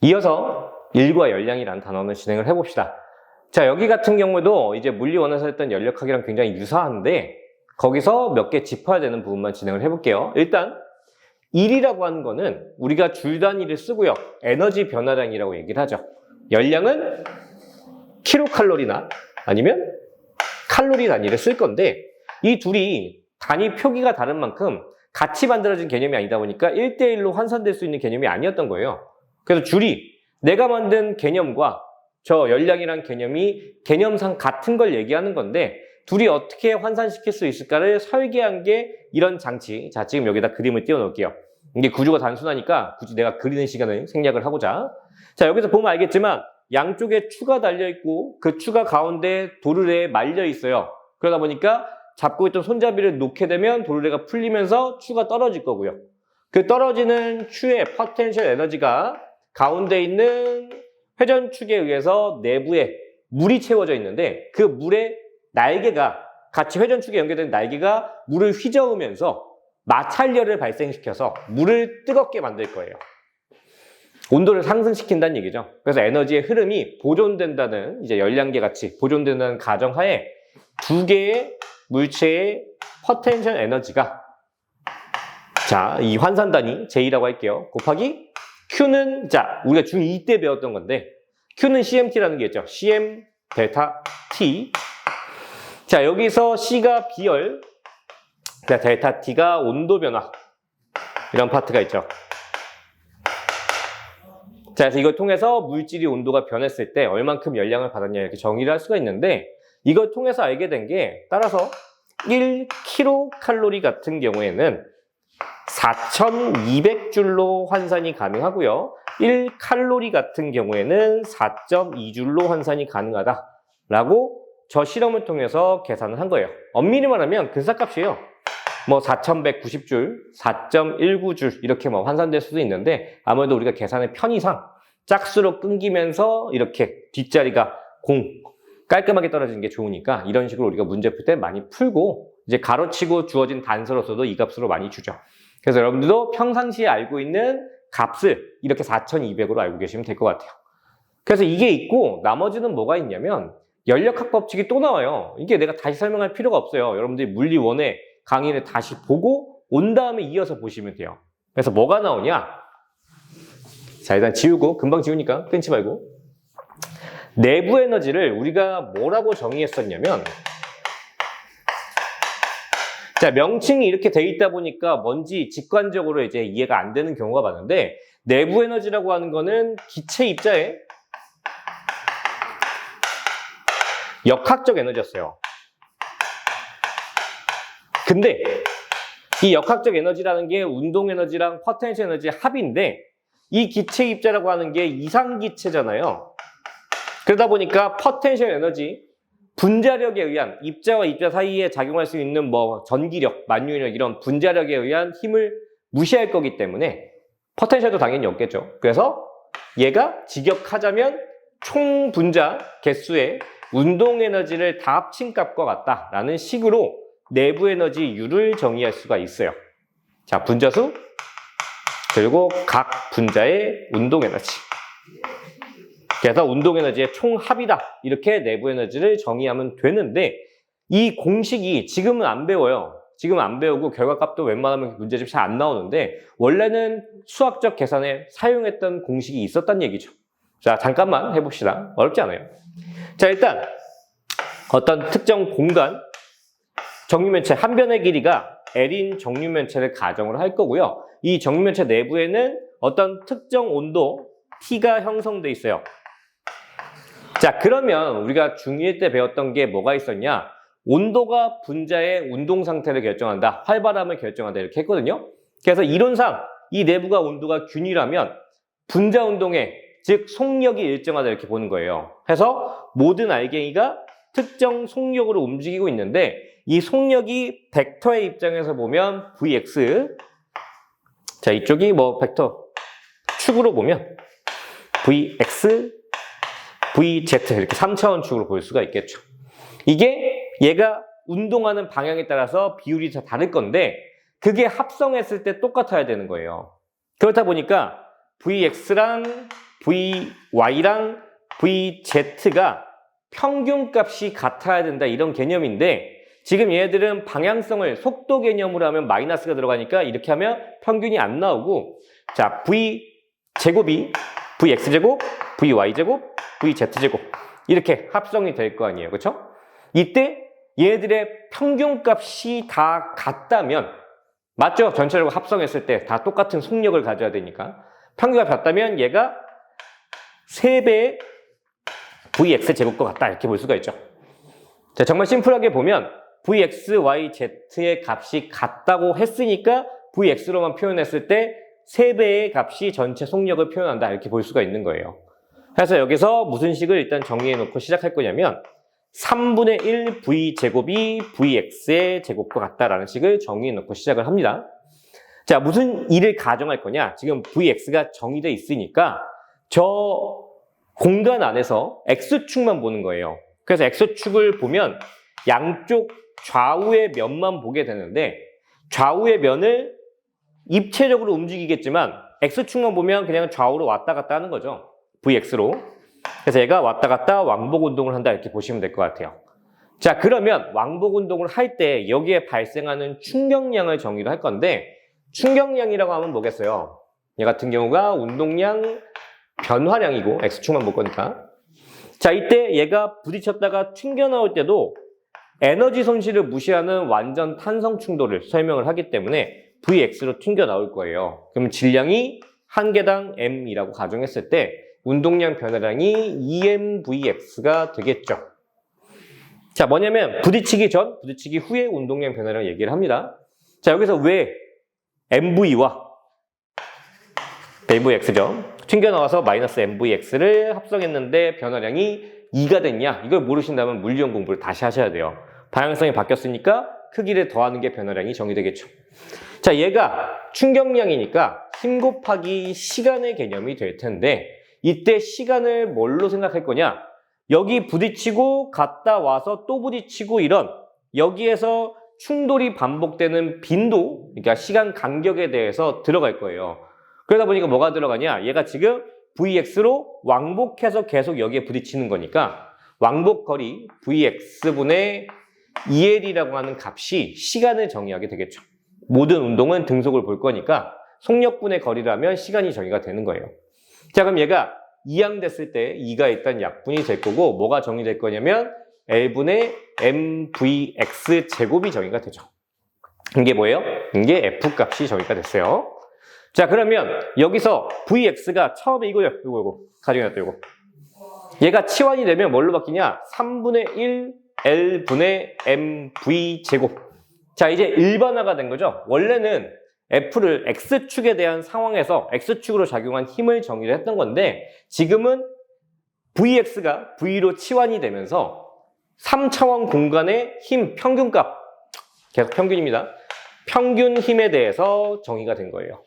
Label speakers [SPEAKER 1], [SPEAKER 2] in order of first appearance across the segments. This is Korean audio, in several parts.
[SPEAKER 1] 이어서 일과 열량이라는 단어는 진행을 해봅시다. 자, 여기 같은 경우도 이제 물리원에서 했던 열역학이랑 굉장히 유사한데 거기서 몇 개 짚어야 되는 부분만 진행을 해볼게요. 일단 일이라고 하는 거는 우리가 줄 단위를 쓰고요. 에너지 변화량이라고 얘기를 하죠. 열량은 킬로칼로리나 아니면 칼로리 단위를 쓸 건데 이 둘이 단위 표기가 다른 만큼 같이 만들어진 개념이 아니다 보니까 1대1로 환산될 수 있는 개념이 아니었던 거예요. 그래서 줄이 내가 만든 개념과 저 열량이란 개념이 개념상 같은 걸 얘기하는 건데 둘이 어떻게 환산시킬 수 있을까를 설계한 게 이런 장치. 자, 지금 여기다 그림을 띄워 놓을게요. 이게 구조가 단순하니까 굳이 내가 그리는 시간을 생략을 하고자. 자, 여기서 보면 알겠지만 양쪽에 추가 달려있고 그 추가 가운데 도르래에 말려 있어요. 그러다 보니까 잡고 있던 손잡이를 놓게 되면 도르래가 풀리면서 추가 떨어질 거고요. 그 떨어지는 추의 포텐셜 에너지가 가운데 있는 회전축에 의해서 내부에 물이 채워져 있는데 그 물의 날개가 같이 회전축에 연결된 날개가 물을 휘저으면서 마찰열을 발생시켜서 물을 뜨겁게 만들 거예요. 온도를 상승시킨다는 얘기죠. 그래서 에너지의 흐름이 보존된다는 이제 열량계 같이 보존된다는 가정하에 두 개의 물체의 포텐셜 에너지가 자, 이 환산단위 J라고 할게요. 곱하기 Q는 자, 우리가 중2 때 배웠던 건데 Q는 CMT라는 게 있죠. CM 델타 T. 자, 여기서 C가 비열, 델타 T가 온도 변화 이런 파트가 있죠. 자, 그래서 이걸 통해서 물질이 온도가 변했을 때 얼만큼 열량을 받았냐 이렇게 정의를 할 수가 있는데 이걸 통해서 알게 된 게 따라서 1kcal 같은 경우에는 4200줄로 환산이 가능하고요. 1칼로리 같은 경우에는 4.2줄로 환산이 가능하다라고 저 실험을 통해서 계산을 한 거예요. 엄밀히 말하면 근사값이에요. 뭐 4190줄, 4.19줄 이렇게 뭐 환산될 수도 있는데 아무래도 우리가 계산의 편의상 짝수로 끊기면서 이렇게 뒷자리가 깔끔하게 떨어지는 게 좋으니까 이런 식으로 우리가 문제 풀 때 많이 풀고 이제 가로치고 주어진 단서로서도 이 값으로 많이 주죠. 그래서 여러분들도 평상시에 알고 있는 값을 이렇게 4200으로 알고 계시면 될 것 같아요. 그래서 이게 있고 나머지는 뭐가 있냐면 열역학 법칙이 또 나와요. 이게 내가 다시 설명할 필요가 없어요. 여러분들이 물리원의 강의를 다시 보고 온 다음에 이어서 보시면 돼요. 그래서 뭐가 나오냐? 자, 일단 지우고 금방 지우니까 끊지 말고 내부 에너지를 우리가 뭐라고 정의했었냐면 자, 명칭이 이렇게 돼 있다 보니까 뭔지 직관적으로 이제 이해가 안 되는 경우가 많은데 내부 에너지라고 하는 거는 기체 입자의 역학적 에너지였어요. 근데 이 역학적 에너지라는 게 운동 에너지랑 포텐셜 에너지의 합인데 이 기체 입자라고 하는 게 이상기체잖아요. 그러다 보니까 포텐셜 에너지, 분자력에 의한 입자와 입자 사이에 작용할 수 있는 뭐 전기력, 만유인력 이런 분자력에 의한 힘을 무시할 거기 때문에 포텐셜도 당연히 없겠죠. 그래서 얘가 직역하자면 총 분자 개수의 운동 에너지를 다 합친 값과 같다라는 식으로 내부 에너지 U를 정의할 수가 있어요. 자, 분자수 그리고 각 분자의 운동 에너지. 그래서 운동 에너지의 총합이다. 이렇게 내부 에너지를 정의하면 되는데 이 공식이 지금은 안 배워요. 지금은 안 배우고 결과값도 웬만하면 문제집 잘 안 나오는데 원래는 수학적 계산에 사용했던 공식이 있었단 얘기죠. 자, 잠깐만 해봅시다. 어렵지 않아요. 자, 일단 어떤 특정 공간 정류면체 한 변의 길이가 L인 정류면체를 가정을 할 거고요. 이 정류면체 내부에는 어떤 특정 온도 T가 형성돼 있어요. 자, 그러면 우리가 중1 때 배웠던 게 뭐가 있었냐? 온도가 분자의 운동 상태를 결정한다. 활발함을 결정한다. 이렇게 했거든요. 그래서 이론상 이 내부가 온도가 균이라면 분자 운동의 즉 속력이 일정하다 이렇게 보는 거예요. 해서 모든 알갱이가 특정 속력으로 움직이고 있는데 이 속력이 벡터의 입장에서 보면 Vx 자, 이쪽이 뭐 벡터 축으로 보면 Vx, Vz 이렇게 3차원 축으로 볼 수가 있겠죠. 이게 얘가 운동하는 방향에 따라서 비율이 다 다를 건데 그게 합성했을 때 똑같아야 되는 거예요. 그렇다 보니까 Vx랑 Vy랑 Vz가 평균값이 같아야 된다 이런 개념인데 지금 얘네들은 방향성을 속도 개념으로 하면 마이너스가 들어가니까 이렇게 하면 평균이 안 나오고 자 V제곱이 Vx제곱, Vy제곱, Vz제곱 이렇게 합성이 될 거 아니에요. 그렇죠? 이때 얘네들의 평균값이 다 같다면 맞죠? 전체적으로 합성했을 때 다 똑같은 속력을 가져야 되니까 평균값이 같다면 얘가 3배의 Vx제곱과 같다 이렇게 볼 수가 있죠. 자, 정말 심플하게 보면 Vx, y, z의 값이 같다고 했으니까 Vx로만 표현했을 때 3배의 값이 전체 속력을 표현한다 이렇게 볼 수가 있는 거예요. 그래서 여기서 무슨 식을 일단 정리해 놓고 시작할 거냐면 3분의 1 V제곱이 Vx의 제곱과 같다라는 식을 정리해 놓고 시작을 합니다. 자, 무슨 일을 가정할 거냐? 지금 Vx가 정의되어 있으니까 저 공간 안에서 X축만 보는 거예요. 그래서 X축을 보면 양쪽 좌우의 면만 보게 되는데 좌우의 면을 입체적으로 움직이겠지만 X축만 보면 그냥 좌우로 왔다 갔다 하는 거죠. Vx로. 그래서 얘가 왔다 갔다 왕복 운동을 한다 이렇게 보시면 될 것 같아요. 자, 그러면 왕복 운동을 할 때 여기에 발생하는 충격량을 정의를 할 건데 충격량이라고 하면 뭐겠어요? 얘 같은 경우가 운동량 변화량이고 X축만 볼 거니까. 자, 이때 얘가 부딪혔다가 튕겨 나올 때도 에너지 손실을 무시하는 완전 탄성 충돌을 설명을 하기 때문에 Vx로 튕겨 나올 거예요. 그럼 질량이 한 개당 m이라고 가정했을 때 운동량 변화량이 2mVx가 되겠죠. 자, 뭐냐면 부딪히기 전, 부딪히기 후에 운동량 변화량 얘기를 합니다. 자, 여기서 왜 mv와 mvx죠. 튕겨 나와서 마이너스 mvx를 합성했는데 변화량이 2가 됐냐? 이걸 모르신다면 물리형 공부를 다시 하셔야 돼요. 방향성이 바뀌었으니까 크기를 더하는 게 변화량이 정의되겠죠. 자, 얘가 충격량이니까 힘 곱하기 시간의 개념이 될 텐데 이때 시간을 뭘로 생각할 거냐? 여기 부딪히고 갔다 와서 또 부딪히고 이런 여기에서 충돌이 반복되는 빈도, 그러니까 시간 간격에 대해서 들어갈 거예요. 그러다 보니까 뭐가 들어가냐? 얘가 지금 Vx로 왕복해서 계속 여기에 부딪히는 거니까 왕복 거리 Vx분의 2L이라고 하는 값이 시간을 정의하게 되겠죠. 모든 운동은 등속을 볼 거니까 속력분의 거리라면 시간이 정의가 되는 거예요. 자, 그럼 얘가 이항됐을 때 2가 일단 약분이 될 거고 뭐가 정의될 거냐면 L분의 mvx 제곱이 정의가 되죠. 이게 뭐예요? 이게 F값이 정의가 됐어요. 자, 그러면 여기서 Vx가 처음에 이거 가정해놨다 이거. 얘가 치환이 되면 뭘로 바뀌냐? 3분의 1 L분의 mv 제곱. 자, 이제 일반화가 된 거죠. 원래는 F를 X축에 대한 상황에서 X축으로 작용한 힘을 정의를 했던 건데 지금은 Vx가 V로 치환이 되면서 3차원 공간의 힘 평균값, 계속 평균입니다. 평균 힘에 대해서 정의가 된 거예요.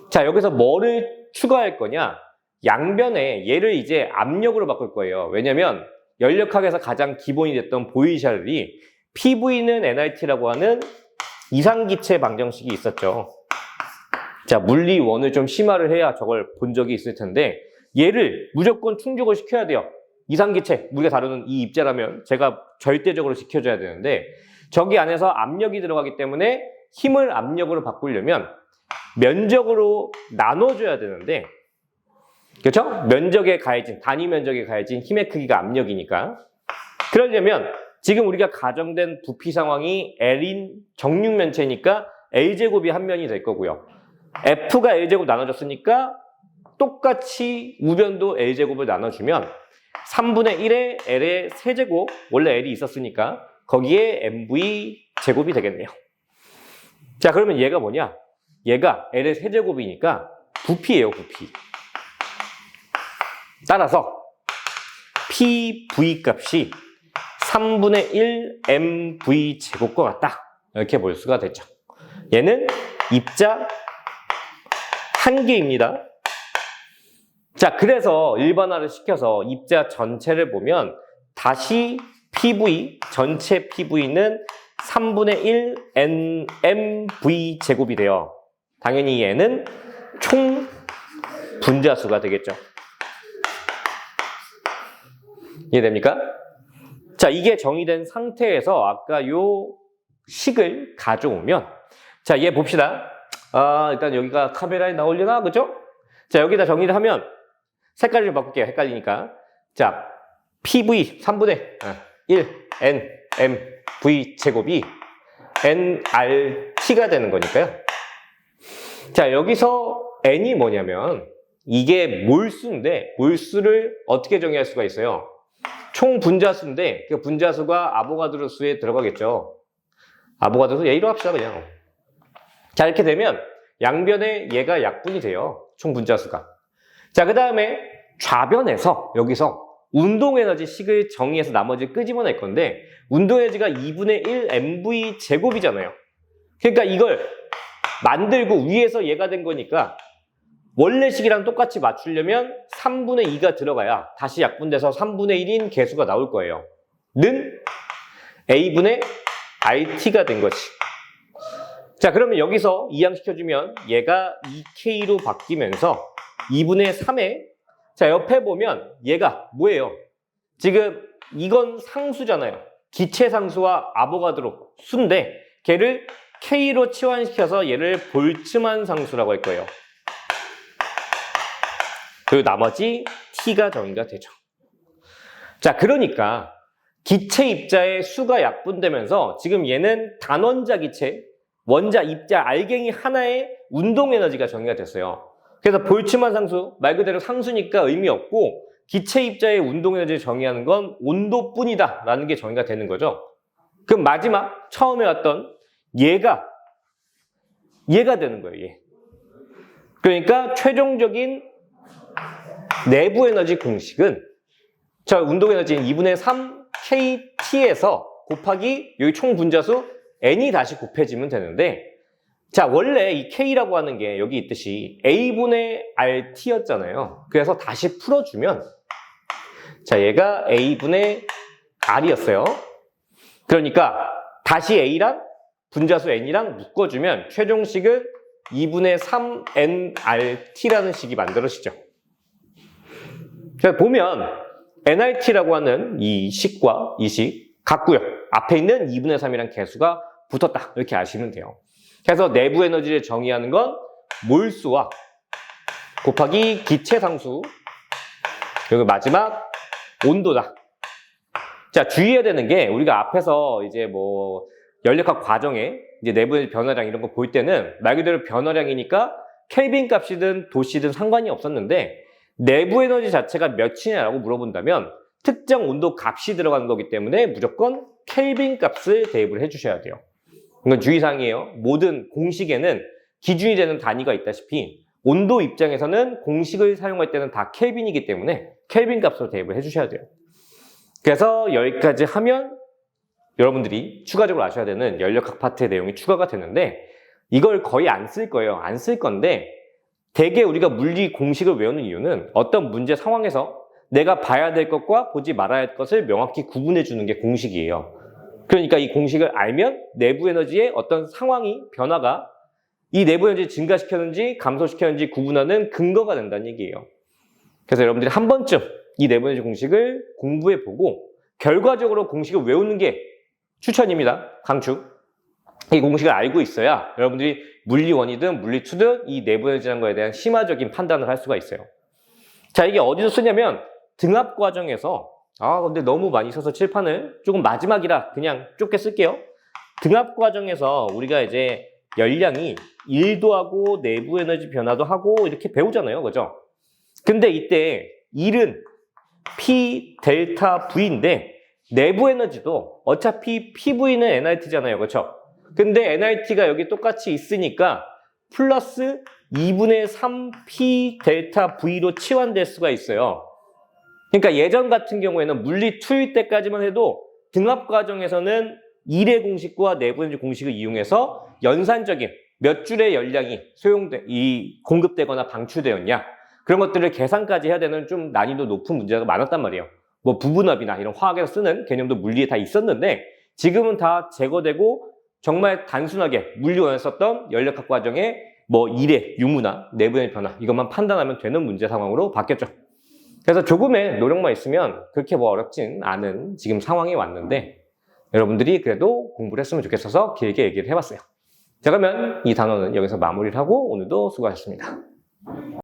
[SPEAKER 1] 자, 여기서 뭐를 추가할 거냐? 양변에 얘를 이제 압력으로 바꿀 거예요. 왜냐면 연력학에서 가장 기본이 됐던 보이샬이 PV는 nRT라고 하는 이상기체 방정식이 있었죠. 자, 물리원을 좀 심화를 해야 저걸 본 적이 있을 텐데 얘를 무조건 충족을 시켜야 돼요. 이상기체, 우리가 다루는 이 입자라면 제가 절대적으로 지켜줘야 되는데 저기 안에서 압력이 들어가기 때문에 힘을 압력으로 바꾸려면 면적으로 나눠줘야 되는데 그렇죠? 면적에 가해진, 단위 면적에 가해진 힘의 크기가 압력이니까 그러려면 지금 우리가 가정된 부피 상황이 L인 정육면체니까 L제곱이 한 면이 될 거고요. F가 L제곱 나눠줬으니까 똑같이 우변도 L제곱을 나눠주면 3분의 1의 L의 세제곱, 원래 L이 있었으니까 거기에 MV 제곱이 되겠네요. 자, 그러면 얘가 뭐냐? 얘가 L의 세제곱이니까 부피예요, 부피. 따라서 PV 값이 3분의 1 MV 제곱과 같다. 이렇게 볼 수가 되죠. 얘는 입자 한 개입니다. 자, 그래서 일반화를 시켜서 입자 전체를 보면 다시 PV, 전체 PV는 3분의 1 NMV 제곱이 돼요. 당연히 얘는 총 분자수가 되겠죠. 이해됩니까? 자, 이게 정의된 상태에서 아까 요 식을 가져오면, 자, 얘 봅시다. 일단 여기가 카메라에 나오려나? 그죠? 자, 여기다 정의를 하면 색깔을 좀 바꿀게요. 헷갈리니까. 자, PV 3분의 1 N M V 제곱이 NRT가 되는 거니까요. 자, 여기서 N이 뭐냐면 이게 몰수인데 몰수를 어떻게 정의할 수가 있어요? 총 분자수인데 그 분자수가 아보가드로 수에 들어가겠죠. 아보가드로 수 A로 합시다 그냥. 자, 이렇게 되면 양변에 얘가 약분이 돼요. 총 분자수가. 자, 그 다음에 좌변에서 여기서 운동에너지 식을 정의해서 나머지 끄집어낼 건데 운동에너지가 2분의 1 mv 제곱이잖아요. 그러니까 이걸 만들고 위에서 얘가 된 거니까 원래 식이랑 똑같이 맞추려면 3분의 2가 들어가야 다시 약분돼서 3분의 1인 개수가 나올 거예요. 는 a분의 rt가 된 거지. 자, 그러면 여기서 이항시켜주면 얘가 2k로 바뀌면서 2분의 3에 자, 옆에 보면 얘가 뭐예요? 지금 이건 상수잖아요. 기체상수와 아보가드로 수인데 걔를 K로 치환시켜서 얘를 볼츠만 상수라고 할 거예요. 그리고 나머지 T가 정의가 되죠. 자, 그러니까 기체 입자의 수가 약분되면서 지금 얘는 단원자 기체, 원자 입자 알갱이 하나의 운동 에너지가 정의가 됐어요. 그래서 볼츠만 상수, 말 그대로 상수니까 의미 없고 기체 입자의 운동 에너지를 정의하는 건 온도뿐이다 라는 게 정의가 되는 거죠. 그럼 마지막 처음에 왔던 얘가 되는 거예요. 얘. 그러니까 최종적인 내부 에너지 공식은 자, 운동 에너지는 2분의 3 KT에서 곱하기 여기 총 분자수 N이 다시 곱해지면 되는데 자, 원래 이 K라고 하는 게 여기 있듯이 A분의 RT였잖아요. 그래서 다시 풀어주면 자, 얘가 A분의 R이었어요. 그러니까 다시 A랑 분자수 N이랑 묶어주면 최종식은 2분의 3NRT라는 식이 만들어지죠. 자, 보면 NRT라고 하는 이 식과 이 식 같고요. 앞에 있는 2분의 3이란 개수가 붙었다. 이렇게 아시면 돼요. 그래서 내부 에너지를 정의하는 건 몰수와 곱하기 기체 상수 그리고 마지막 온도다. 자, 주의해야 되는 게 우리가 앞에서 이제 뭐 연력학 과정에 이제 내부 에너지 변화량 이런 거 볼 때는 말 그대로 변화량이니까 켈빈 값이든 도시든 상관이 없었는데 내부 에너지 자체가 몇이냐라고 물어본다면 특정 온도 값이 들어가는 거기 때문에 무조건 켈빈 값을 대입을 해주셔야 돼요. 이건 주의사항이에요. 모든 공식에는 기준이 되는 단위가 있다시피 온도 입장에서는 공식을 사용할 때는 다 켈빈이기 때문에 켈빈 값으로 대입을 해주셔야 돼요. 그래서 여기까지 하면 여러분들이 추가적으로 아셔야 되는 연력학 파트의 내용이 추가가 되는데 이걸 거의 안 쓸 거예요. 안 쓸 건데 대개 우리가 물리 공식을 외우는 이유는 어떤 문제 상황에서 내가 봐야 될 것과 보지 말아야 할 것을 명확히 구분해 주는 게 공식이에요. 그러니까 이 공식을 알면 내부 에너지의 어떤 상황이 변화가 이 내부 에너지를 증가시켰는지 감소시켰는지 구분하는 근거가 된다는 얘기예요. 그래서 여러분들이 한 번쯤 이 내부 에너지 공식을 공부해 보고 결과적으로 공식을 외우는 게 추천입니다. 강추. 이 공식을 알고 있어야 여러분들이 물리 1이든 물리 2든 이 내부 에너지라는 거에 대한 심화적인 판단을 할 수가 있어요. 자, 이게 어디서 쓰냐면 등합 과정에서 근데 너무 많이 써서 칠판을 조금 마지막이라 그냥 좁게 쓸게요. 등합 과정에서 우리가 이제 열량이 1도 하고 내부 에너지 변화도 하고 이렇게 배우잖아요. 그죠? 근데 이때 1은 P 델타 V인데 내부 에너지도 어차피 PV는 nRT잖아요. 그렇죠? 근데 nRT가 여기 똑같이 있으니까 플러스 2분의 3P 델타 V로 치환될 수가 있어요. 그러니까 예전 같은 경우에는 물리 2일 때까지만 해도 등합 과정에서는 1의 공식과 내부 에너지 공식을 이용해서 연산적인 몇 줄의 열량이 공급되거나 방출되었냐 그런 것들을 계산까지 해야 되는 좀 난이도 높은 문제가 많았단 말이에요. 뭐 부분합이나 이런 화학에서 쓰는 개념도 물리에 다 있었는데 지금은 다 제거되고 정말 단순하게 물리 원에 썼던 연력학 과정에 뭐 일의 유무나 내부의 변화 이것만 판단하면 되는 문제 상황으로 바뀌었죠. 그래서 조금의 노력만 있으면 그렇게 뭐 어렵진 않은 지금 상황이 왔는데 여러분들이 그래도 공부를 했으면 좋겠어서 길게 얘기를 해봤어요. 자, 그러면 이 단어는 여기서 마무리를 하고 오늘도 수고하셨습니다.